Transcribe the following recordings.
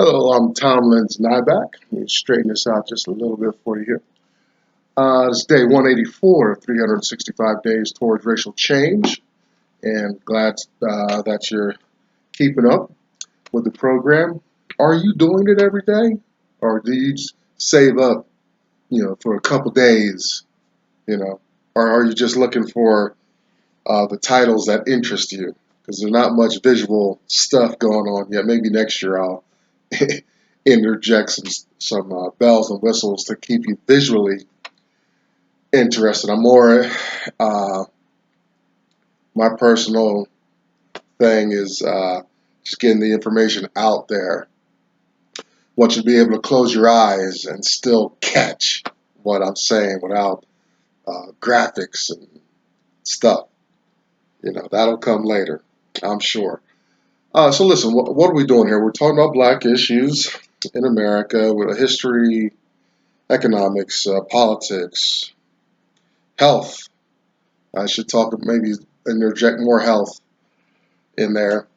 Hello, I'm Tom Lenz Nyback. Let me straighten this out just a little bit for you here. It's day 184 of 365 days towards racial change, and glad that you're keeping up with the program. Are you doing it every day, or do you just save up, for a couple days, or are you just looking for the titles that interest you? Because there's not much visual stuff going on yet. Maybe next year I'll interject some bells and whistles to keep you visually interested. I'm more my personal thing is just getting the information out there. Want you to be able to close your eyes and still catch what I'm saying without graphics and stuff. That'll come later, I'm sure. So listen, what are we doing here? We're talking about black issues in America with a history, economics, politics, health. I should talk, maybe interject more health in there.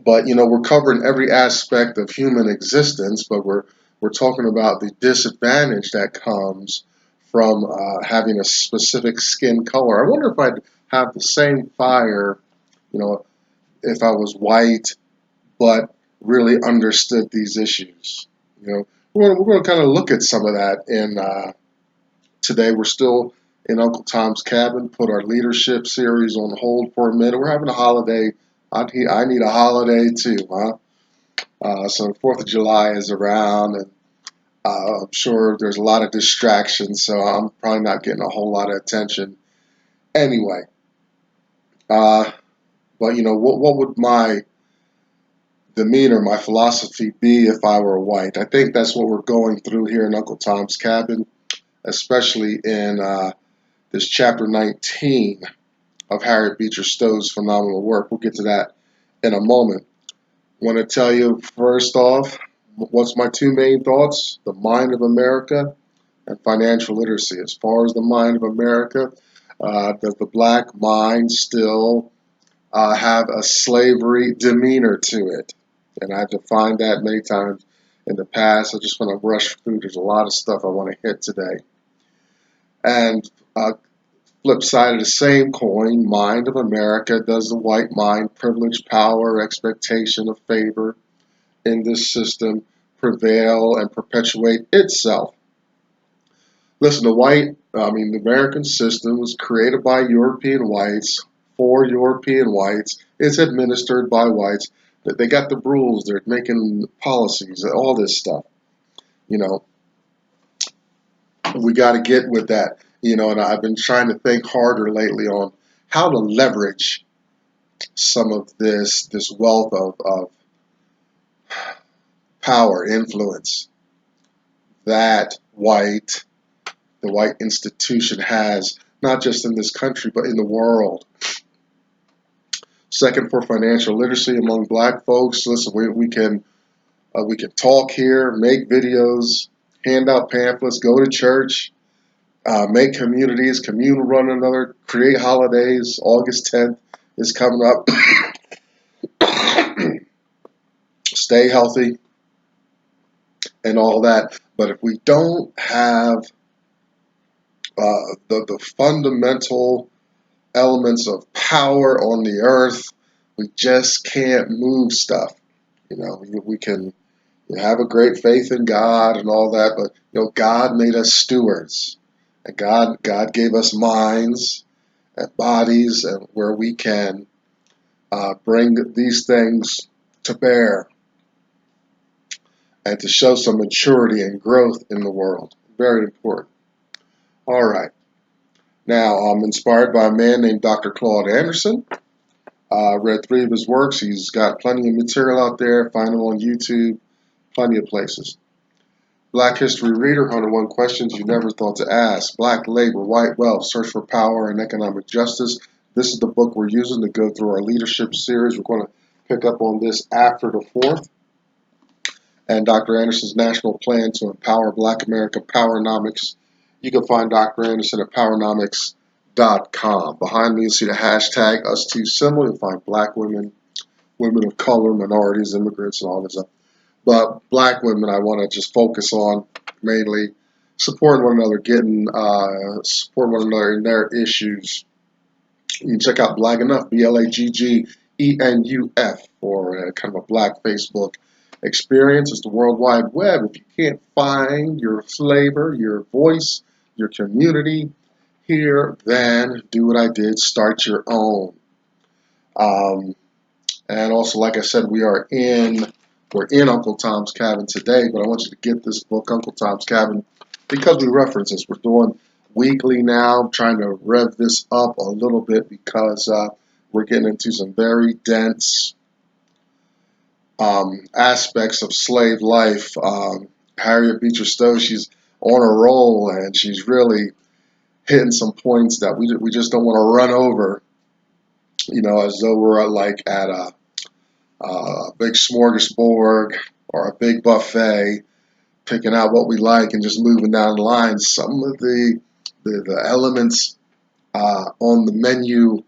But we're covering every aspect of human existence, but we're talking about the disadvantage that comes from having a specific skin color. I wonder if I'd have the same fire, if I was white, but really understood these issues. We're going to kind of look at some of that in today. We're still in Uncle Tom's Cabin, put our leadership series on hold for a minute. We're having a holiday. I need a holiday too, huh? So 4th of July is around, and I'm sure there's a lot of distractions, so I'm probably not getting a whole lot of attention anyway. But what would my demeanor, my philosophy be if I were white? I think that's what we're going through here in Uncle Tom's Cabin, especially in this chapter 19 of Harriet Beecher Stowe's phenomenal work. We'll get to that in a moment. I want to tell you first off, what's my two main thoughts? The mind of America and financial literacy. As far as the mind of America, does the black mind still have a slavery demeanor to it? And I've defined that many times in the past. I just want to rush through. There's a lot of stuff I want to hit today. And flip side of the same coin, mind of America, does the white mind, privilege, power, expectation of favor in this system prevail and perpetuate itself? Listen, the American system was created by European whites for European whites. It's administered by whites. They got the rules. They're making policies, all this stuff. We got to get with that. And I've been trying to think harder lately on how to leverage some of this wealth of power, influence that the white institution has, not just in this country, but in the world. Second, for financial literacy among black folks, listen, we can talk here, make videos, hand out pamphlets, go to church, make communities, commune with one another, create holidays. August 10th is coming up. Stay healthy and all that. But if we don't have the fundamental elements of power on the earth, we just can't move stuff. We can have a great faith in God and all that, but God made us stewards, and God gave us minds and bodies, and where we can bring these things to bear and to show some maturity and growth in the world. Very important. All right. Now, I'm inspired by a man named Dr. Claude Anderson. Read 3 of his works. He's got plenty of material out there. Find him on YouTube, plenty of places. Black History Reader, 101 Questions You Never Thought to Ask. Black Labor, White Wealth, Search for Power and Economic Justice. This is the book we're using to go through our leadership series. We're going to pick up on this after the 4th. And Dr. Anderson's National Plan to Empower Black America, Powernomics. You can find Dr. Anderson at powernomics.com. Behind me, you'll see the hashtag #US2Symbol. You'll find black women, women of color, minorities, immigrants, and all this stuff. But black women, I want to just focus on mainly supporting one another, supporting one another in their issues. You can check out Black Enough, BLAGGENUF, for kind of a black Facebook experience. It's the World Wide Web. If you can't find your flavor, your voice, your community here, then do what I did, start your own. Um, and also, like I said, we're in Uncle Tom's Cabin today, but I want you to get this book, Uncle Tom's Cabin, because we reference this. We're doing weekly now. I'm trying to rev this up a little bit because we're getting into some very dense aspects of slave life. Harriet Beecher Stowe, she's on a roll, and she's really hitting some points that we just don't want to run over, as though we're like at a big smorgasbord or a big buffet, picking out what we like and just moving down the line. Some of the elements on the menu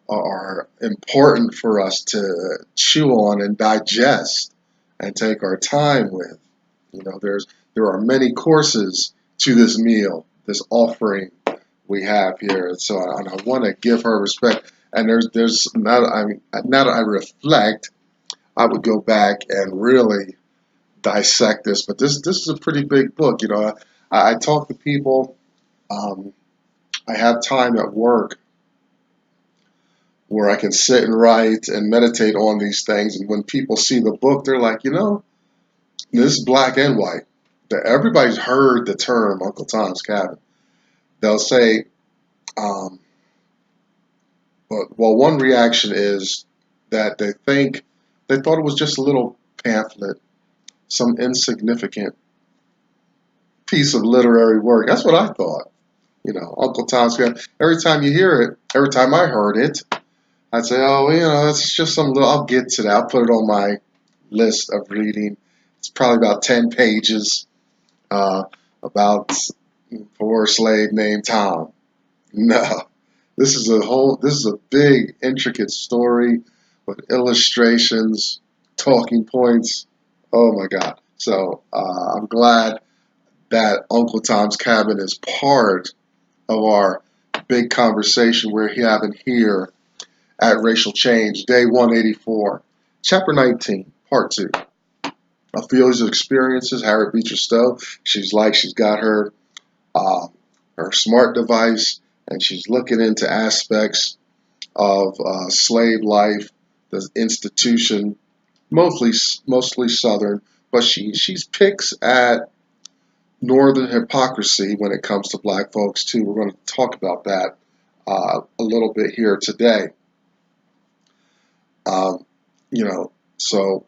are important for us to chew on and digest and take our time with. There are many courses to this meal, this offering we have here, and I want to give her respect. And there's now that I reflect, I would go back and really dissect this. But this is a pretty big book. I talk to people. Um, I have time at work where I can sit and write and meditate on these things. And when people see the book, they're like, this is black and white. Everybody's heard the term Uncle Tom's Cabin. They'll say, um, one reaction is that they thought it was just a little pamphlet, some insignificant piece of literary work. That's what I thought. Uncle Tom's Cabin. Every time you hear it, every time I heard it, I'd say, oh, it's just some little, I'll get to that. I'll put it on my list of reading. It's probably about 10 pages about poor slave named Tom. No, this is a big, intricate story with illustrations, talking points. Oh my God. So I'm glad that Uncle Tom's Cabin is part of our big conversation we're having here at Racial Change, Day 184, Chapter 19, Part 2. Ophelia's experiences, Harriet Beecher Stowe. She's got uh, her smart device, and she's looking into aspects of slave life, the institution, mostly Southern, but she's picks at Northern hypocrisy when it comes to black folks too. We're going to talk about that a little bit here today. Um, you know, so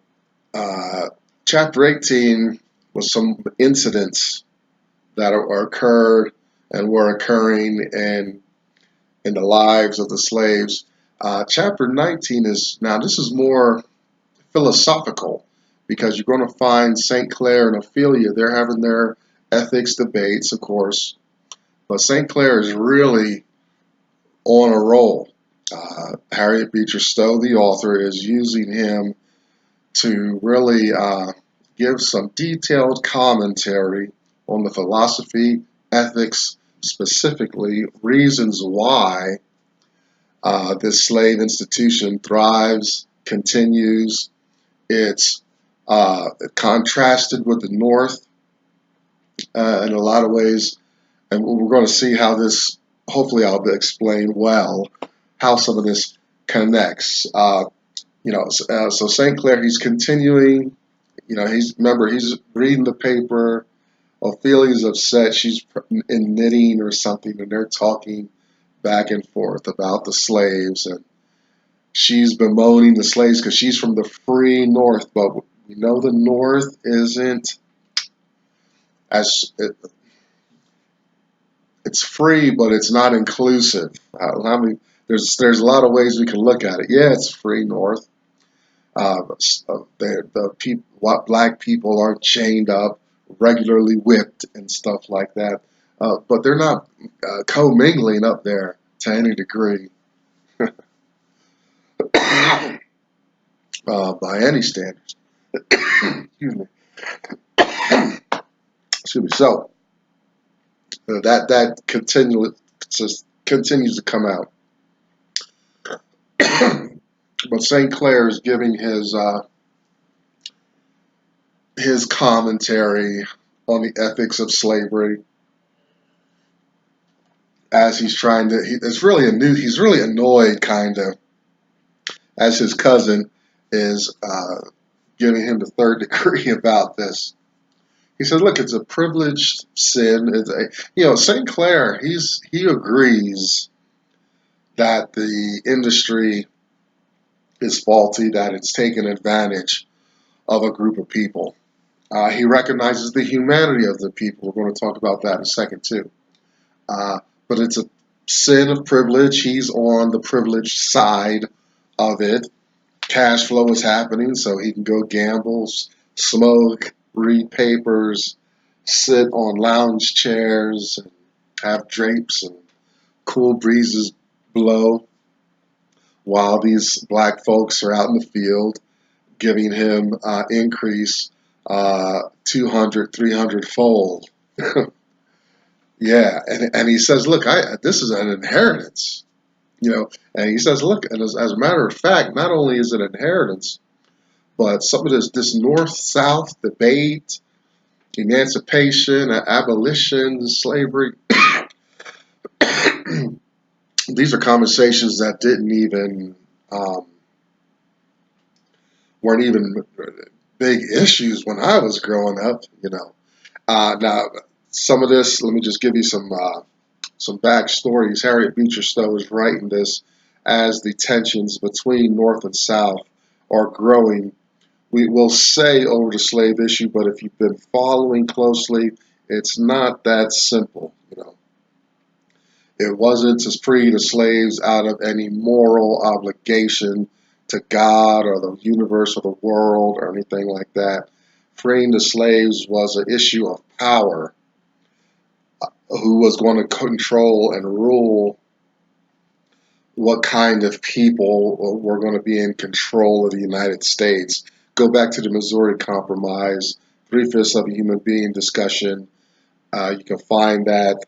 Chapter 18 was some incidents that occurred and were occurring in the lives of the slaves. Chapter 19 this is more philosophical because you're going to find St. Clare and Ophelia, they're having their ethics debates, of course, but St. Clare is really on a roll. Harriet Beecher Stowe, the author, is using him to really give some detailed commentary on the philosophy, ethics, specifically reasons why this slave institution thrives, continues. It's contrasted with the North in a lot of ways, and we're going to see how this. Hopefully, I'll explain well how some of this connects. So St. Clair, he's continuing. He's reading the paper. Ophelia's upset. She's in knitting or something, and they're talking back and forth about the slaves, and she's bemoaning the slaves because she's from the free North, but the North isn't as it's free, but it's not inclusive. There's a lot of ways we can look at it. Yeah, it's free North. Black people are chained up, regularly whipped, and stuff like that. But they're not commingling up there to any degree by any standards. Excuse me. Excuse me. So that continues to come out. But St. Clare is giving his commentary on the ethics of slavery as he's trying to. He's really annoyed, kind of, as his cousin is giving him the third degree about this. He said, "Look, it's a privileged sin. St. Clare. He agrees that the industry is faulty, that it's taken advantage of a group of people. He recognizes the humanity of the people. We're going to talk about that in a second too. But it's a sin of privilege. He's on the privileged side of it. Cash flow is happening, so he can go gamble, smoke, read papers, sit on lounge chairs, and have drapes and cool breezes blow while these black folks are out in the field giving him increase 200, 300 fold." Yeah, and he says, "Look, this is an inheritance, And he says, "Look, and as a matter of fact, not only is it inheritance, but some of this North-South debate, emancipation, abolition, slavery, these are conversations that didn't even weren't even big issues when I was growing up. Now, some of this, let me just give you some backstories. Harriet Beecher Stowe is writing this as the tensions between North and South are growing. We will say over the slave issue, but if you've been following closely, it's not that simple. It wasn't to free the slaves out of any moral obligation to God or the universe or the world or anything like that. Freeing the slaves was an issue of power. Who was going to control and rule what kind of people were going to be in control of the United States. Go back to the Missouri Compromise, 3/5 of a human being discussion. You can find that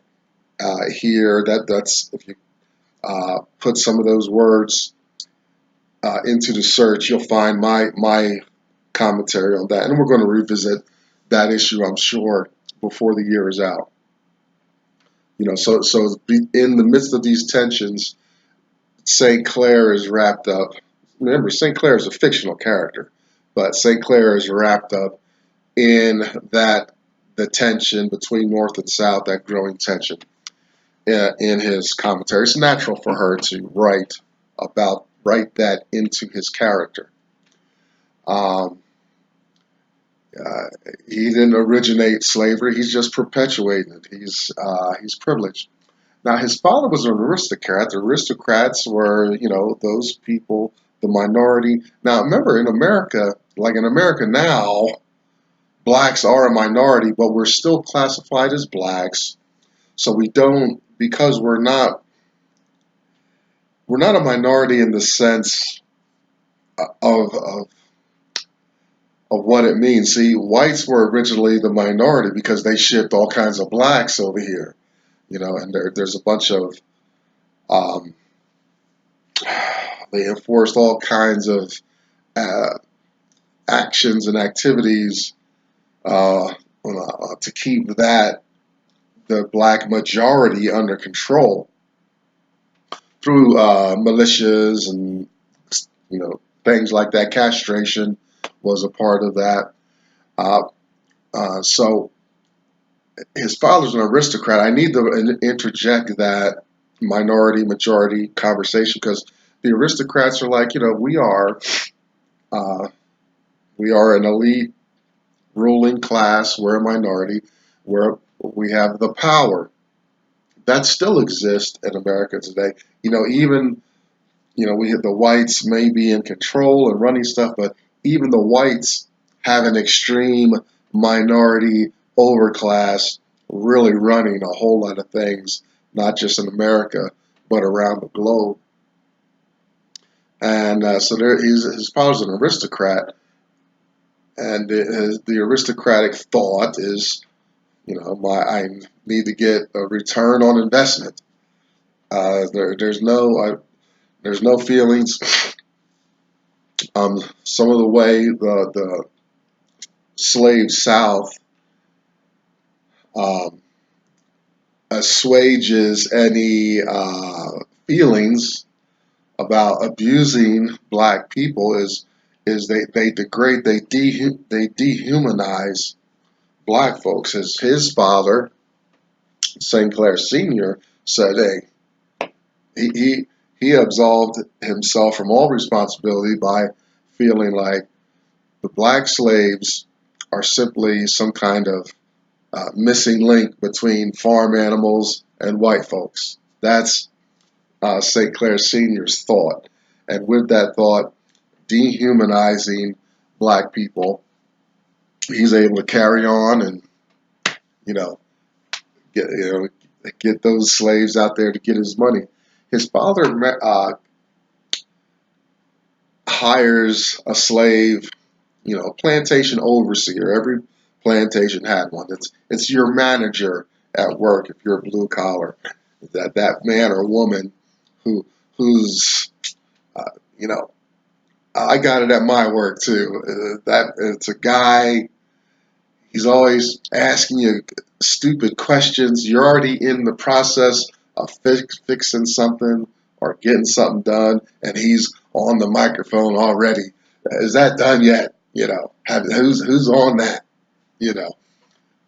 here. That's if you put some of those words into the search, you'll find my commentary on that, and we're going to revisit that issue, I'm sure, before the year is out. So in the midst of these tensions, St. Clare is wrapped up. Remember, St. Clare is a fictional character, but St. Clare is wrapped up in the tension between North and South, that growing tension in his commentary. It's natural for her to write that into his character. He didn't originate slavery; he's just perpetuating it. He's privileged. Now, his father was an aristocrat. The aristocrats were, those people, the minority. Now, remember, in America, like in America now, blacks are a minority, but we're still classified as blacks. So we don't, because we're not a minority in the sense of what it means. See, whites were originally the minority because they shipped all kinds of blacks over here, and there's a bunch of they enforced all kinds of actions and activities to keep the black majority under control through militias and things like that. Castration was a part of that. So his father's an aristocrat. I need to interject that minority majority conversation because the aristocrats are like, we are an elite ruling class. We're a minority. We have the power that still exists in America today. Even we have the whites may be in control and running stuff, but even the whites have an extreme minority overclass really running a whole lot of things, not just in America, but around the globe. And so his father's an aristocrat, and the aristocratic thought is, I need to get a return on investment. There's no feelings. Some of the way the slave South um, assuages any feelings about abusing black people is they degrade, they dehumanize black folks. As his father, St. Clair Sr., said, hey, he absolved himself from all responsibility by feeling like the black slaves are simply some kind of missing link between farm animals and white folks. That's St. Clair Sr.'s thought. And with that thought, dehumanizing black people, he's able to carry on and, you know, get those slaves out there to get his money. His father hires a slave, plantation overseer. Every plantation had one. It's your manager at work if you're blue collar. That man or woman who's you know I got it at my work too. That it's a guy. He's always asking you stupid questions. You're already in the process of fixing something or getting something done, and he's on the microphone already. Is that done yet? Who's on that? You know,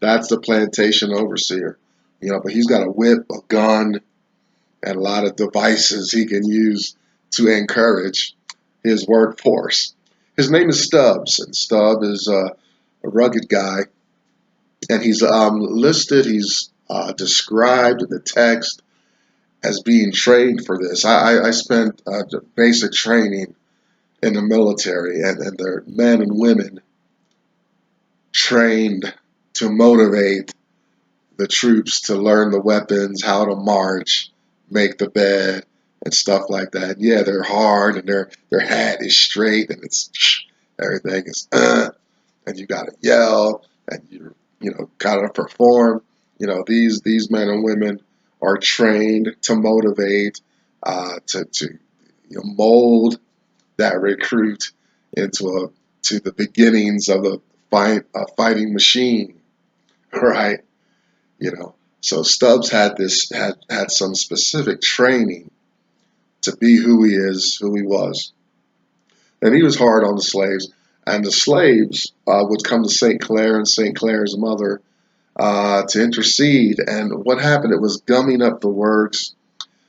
that's the plantation overseer. But he's got a whip, a gun, and a lot of devices he can use to encourage his workforce. His name is Stubbs, and Stubbs is a rugged guy, and he's listed, he's described in the text as being trained for this. I spent basic training in the military, and they're men and women trained to motivate the troops to learn the weapons, how to march, make the bed, and stuff like that. And yeah, they're hard, and their hat is straight, and it's everything is and you gotta yell, and you gotta perform. These men and women are trained to motivate, to mold that recruit to the beginnings of a fighting machine, right? So Stubbs had some specific training to be who he is, who he was, and he was hard on the slaves. And the slaves would come to St. Clair and St. Clair's mother to intercede. And what happened? It was gumming up the works.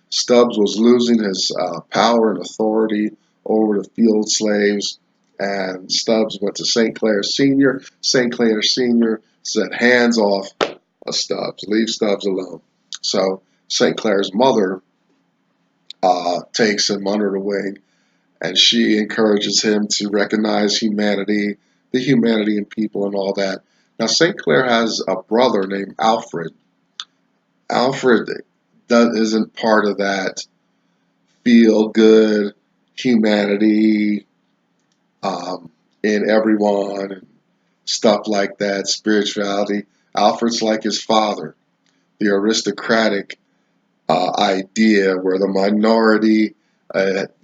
Stubbs was losing his power and authority over the field slaves, and Stubbs went to St. Clair Sr. St. Clair Sr. said, hands off Stubbs, leave Stubbs alone. So St. Clair's mother takes him under the wing, and she encourages him to recognize humanity, the humanity in people and all that. Now, St. Clair has a brother named Alfred. Alfred isn't part of that feel good humanity in everyone and stuff like that, spirituality. Alfred's like his father, the aristocratic idea where the minority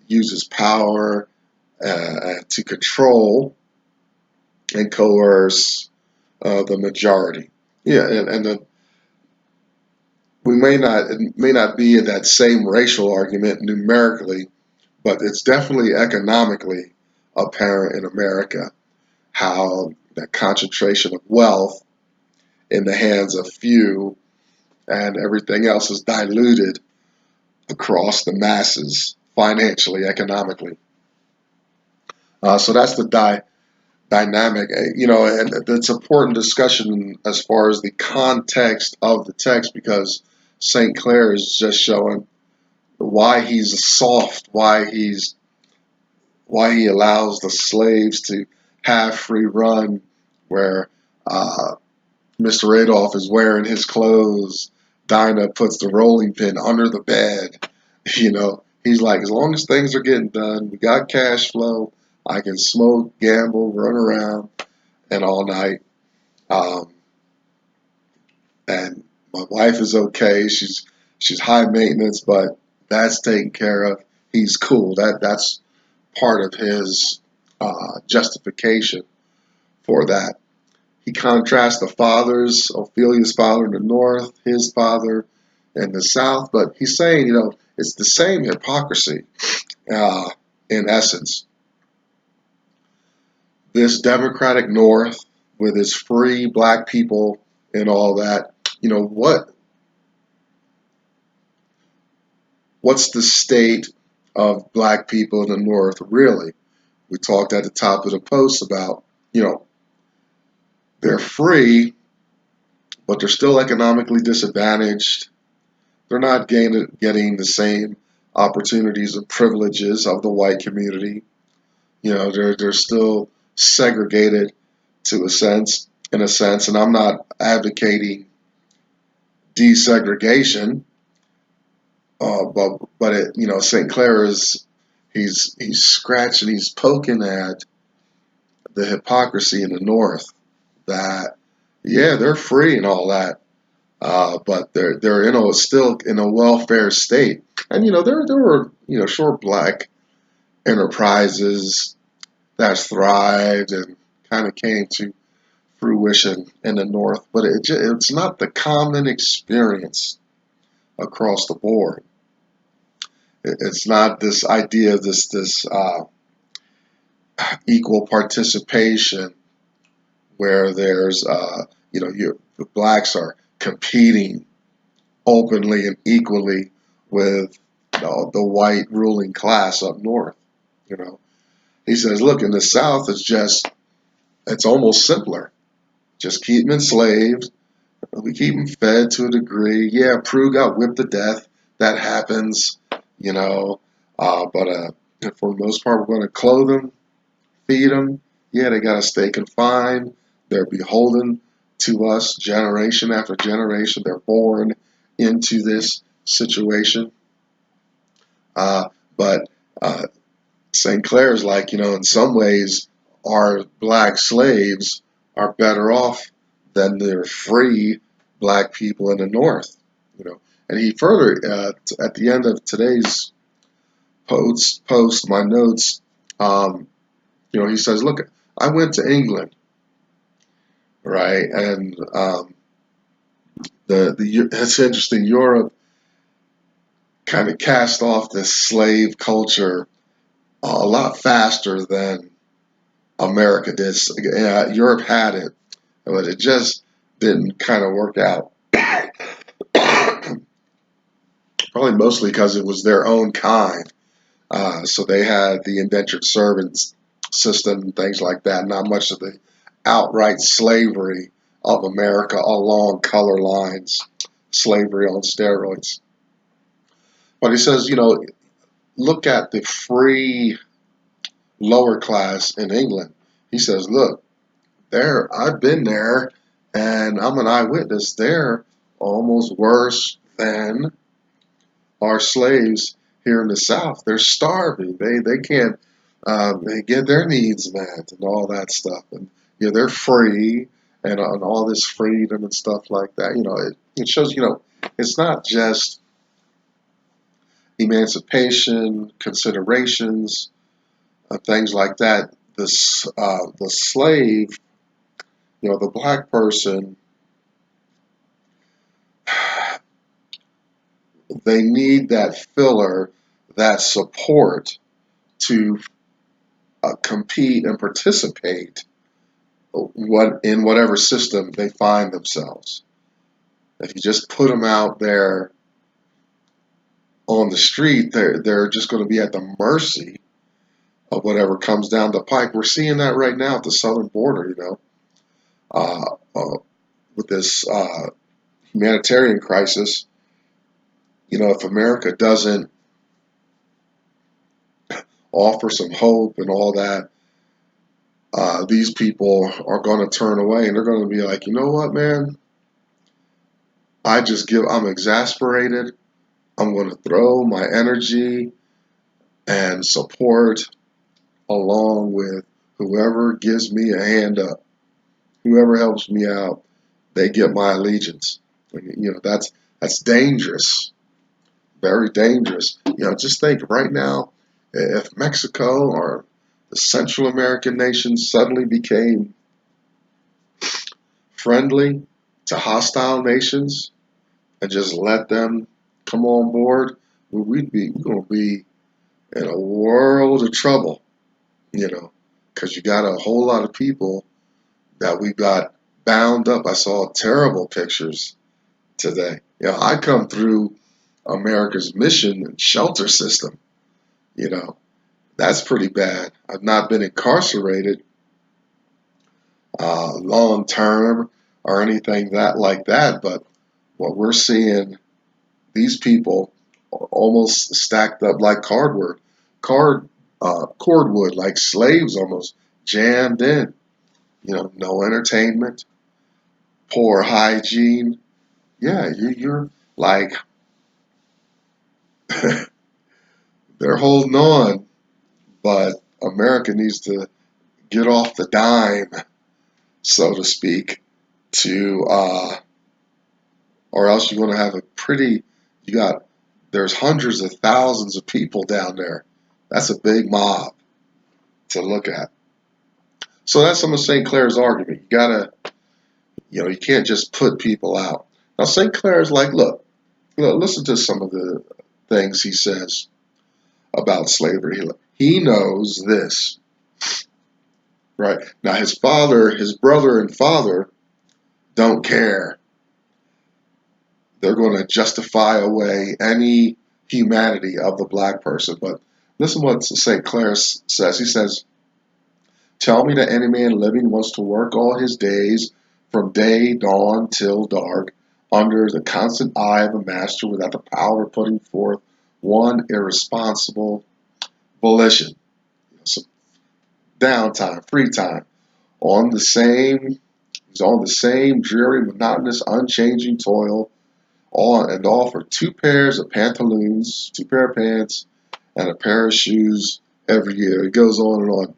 uses power to control and coerce the majority. Yeah, and we it may not be in that same racial argument numerically, but it's definitely economically apparent in America how that concentration of wealth in the hands of few and everything else is diluted across the masses financially, economically. So that's the dynamic, and it's important discussion as far as the context of the text, because St. Clair is just showing why he's soft, why he allows the slaves to have free run, where Mr. Adolph is wearing his clothes. Dinah puts the rolling pin under the bed. He's like, as long as things are getting done, we got cash flow. I can smoke, gamble, run around. and all night. Um, and my wife is okay. She's high maintenance, but that's taken care of. He's cool. That's part of his justification for that. He contrasts the fathers, Ophelia's father in the north, his father in the south, but he's saying, it's the same hypocrisy uh, in essence. This democratic north with its free black people and all that, what's the state of black people in the north really? We talked at the top of the post about, they're free, but they're still economically disadvantaged. They're not getting the same opportunities and privileges of the white community. They're still segregated in a sense, and I'm not advocating desegregation, but St. Clare he's scratching, he's poking at the hypocrisy in the North that yeah, they're free and all that, but they're still in a welfare state, and there were short black enterprises that thrived and kind of came to fruition in the North, but it's not the common experience across the board. It's not this idea of this equal participation where there's the blacks are competing openly and equally with the white ruling class up north. You know, he says, look, in the South, it's almost simpler. Just keep them enslaved. We keep them fed to a degree. Yeah, Prue got whipped to death. That happens, but for the most part, we're going to clothe them, feed them. Yeah, they got to stay confined. They're beholden to us generation after generation. They're born into this situation. But St. Clair's like, in some ways, our black slaves are better off than their free black people in the North. And he further, at the end of today's post my notes, he says, look, I went to England, right? And it's interesting. Europe kind of cast off this slave culture a lot faster than America did. Europe had it, but it just didn't kind of work out. Probably mostly because it was their own kind. So they had the indentured servants system and things like that. Not much of the outright slavery of America along color lines, slavery on steroids. But he says, look at the free lower class in England. He says, look, I've been there and I'm an eyewitness. They're almost worse than our slaves here in the South. They're starving. They can't they get their needs met and all that stuff. And they're free and all this freedom and stuff like that. It shows it's not just emancipation considerations, things like that. The slave, the black person, they need that filler, that support to compete and participate in whatever system they find themselves. If you just put them out there on the street, they're just going to be at the mercy of whatever comes down the pike. We're seeing that right now at the southern border. Uh, with this humanitarian crisis. If America doesn't offer some hope and all that, these people are going to turn away and they're going to be like, you know what, man? I'm exasperated. I'm going to throw my energy and support along with whoever gives me a hand up. Whoever helps me out, they get my allegiance. That's dangerous, very dangerous. Just think right now, if Mexico or the Central American nations suddenly became friendly to hostile nations and just let them come on board, we're going to be in a world of trouble, because you got a whole lot of people that we got bound up. I saw terrible pictures today. I come through America's mission and shelter system. You know, that's pretty bad. I've not been incarcerated long term or anything like that, but what we're seeing, these people almost stacked up like cordwood, like slaves almost jammed in. No entertainment, poor hygiene. Yeah, you're like they're holding on, but America needs to get off the dime, so to speak, to or else you're going to have you got, there's hundreds of thousands of people down there. That's a big mob to look at. So that's some of St. Clare's argument. You can't just put people out. Now St. Clare's like, look, listen to some of the things he says about slavery. He knows this, right? Now his brother and father don't care. They're going to justify away any humanity of the black person. But listen what St. Clare says. He says, tell me that any man living wants to work all his days from day dawn till dark under the constant eye of a master without the power of putting forth one irresponsible volition. So downtime, free time, on the same, he's on the same dreary, monotonous, unchanging toil, all for two pairs of pantaloons, two pair of pants, and a pair of shoes every year. It goes on and on.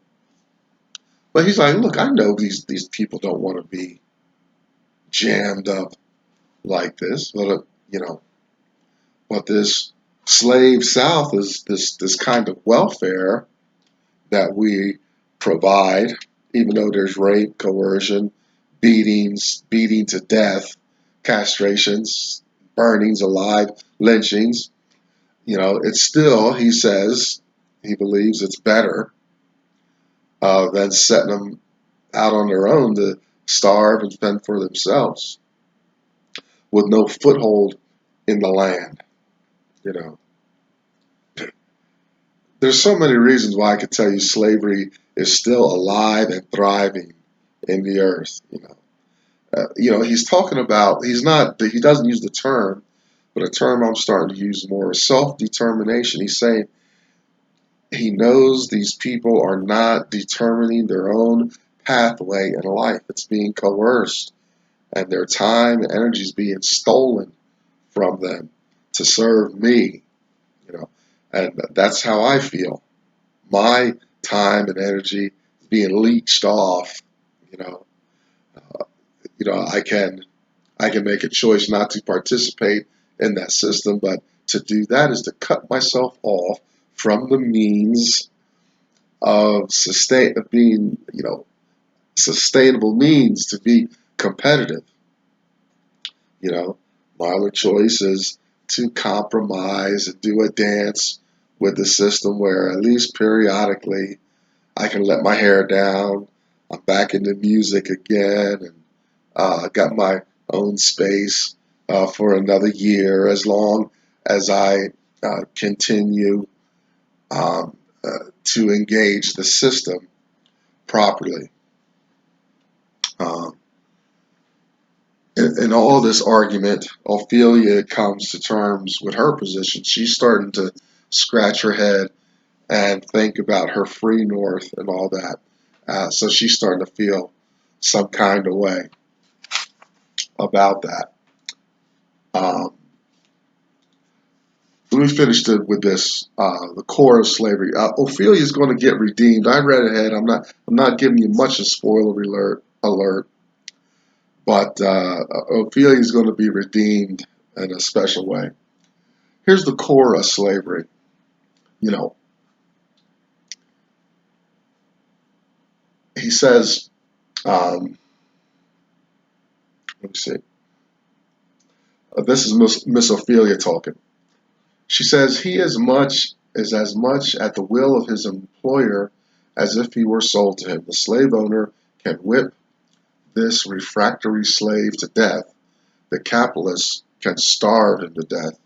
But he's like, look, I know these people don't want to be jammed up like this, but this slave South is this kind of welfare that we provide, even though there's rape, coercion, beatings, beating to death, castrations, burnings alive, lynchings. It's still, he says, he believes it's better than setting them out on their own to starve and fend for themselves with no foothold in the land. You know, there's so many reasons why I could tell you slavery is still alive and thriving in the earth. He's talking about, he doesn't use the term, but a term I'm starting to use more is self-determination. He's saying he knows these people are not determining their own pathway in life. It's being coerced, and their time and energy is being stolen from them to serve me. And that's how I feel. My time and energy is being leached off. You know, I can make a choice not to participate in that system, but to do that is to cut myself off from the means of sustainable means to be competitive. My other choice is to compromise and do a dance with the system where at least periodically I can let my hair down. I'm back into music again, and got my own space for another year, as long as I continue to engage the system properly. Um, in all this argument, Ophelia comes to terms with her position. She's starting to scratch her head and think about her free north and all that. So she's starting to feel some kind of way about that. Um, Let me finish with this. The core of slavery. Ophelia is going to get redeemed. I read ahead. I'm not giving you much of spoiler alert. But Ophelia is going to be redeemed in a special way. Here's the core of slavery. You know, he says, let me see. This is Miss Ophelia talking. She says he is as much at the will of his employer as if he were sold to him. The slave owner can whip this refractory slave to death. The capitalist can starve him to death.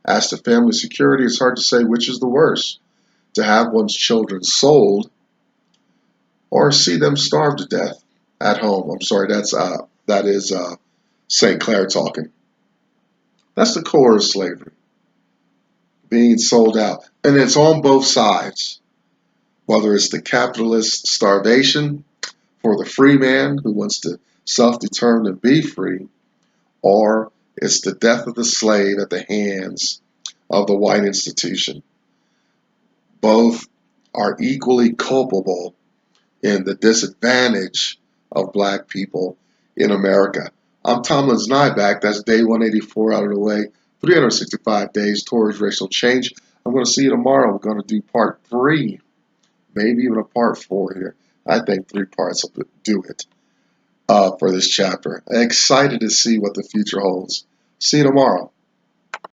As to family security, it's hard to say which is the worst, to have one's children sold or see them starve to death at home. I'm sorry, that is St. Clare talking. That's the core of slavery, being sold out. And it's on both sides, whether it's the capitalist starvation for the free man who wants to self-determine and be free, or it's the death of the slave at the hands of the white institution. Both are equally culpable in the disadvantage of black people in America. I'm Tomlin's Nyback. That's day 184 out of the way. 365 days towards racial change. I'm going to see you tomorrow. We're going to do part 3, maybe even a part 4 here. I think 3 parts will do it for this chapter. Excited to see what the future holds. See you tomorrow.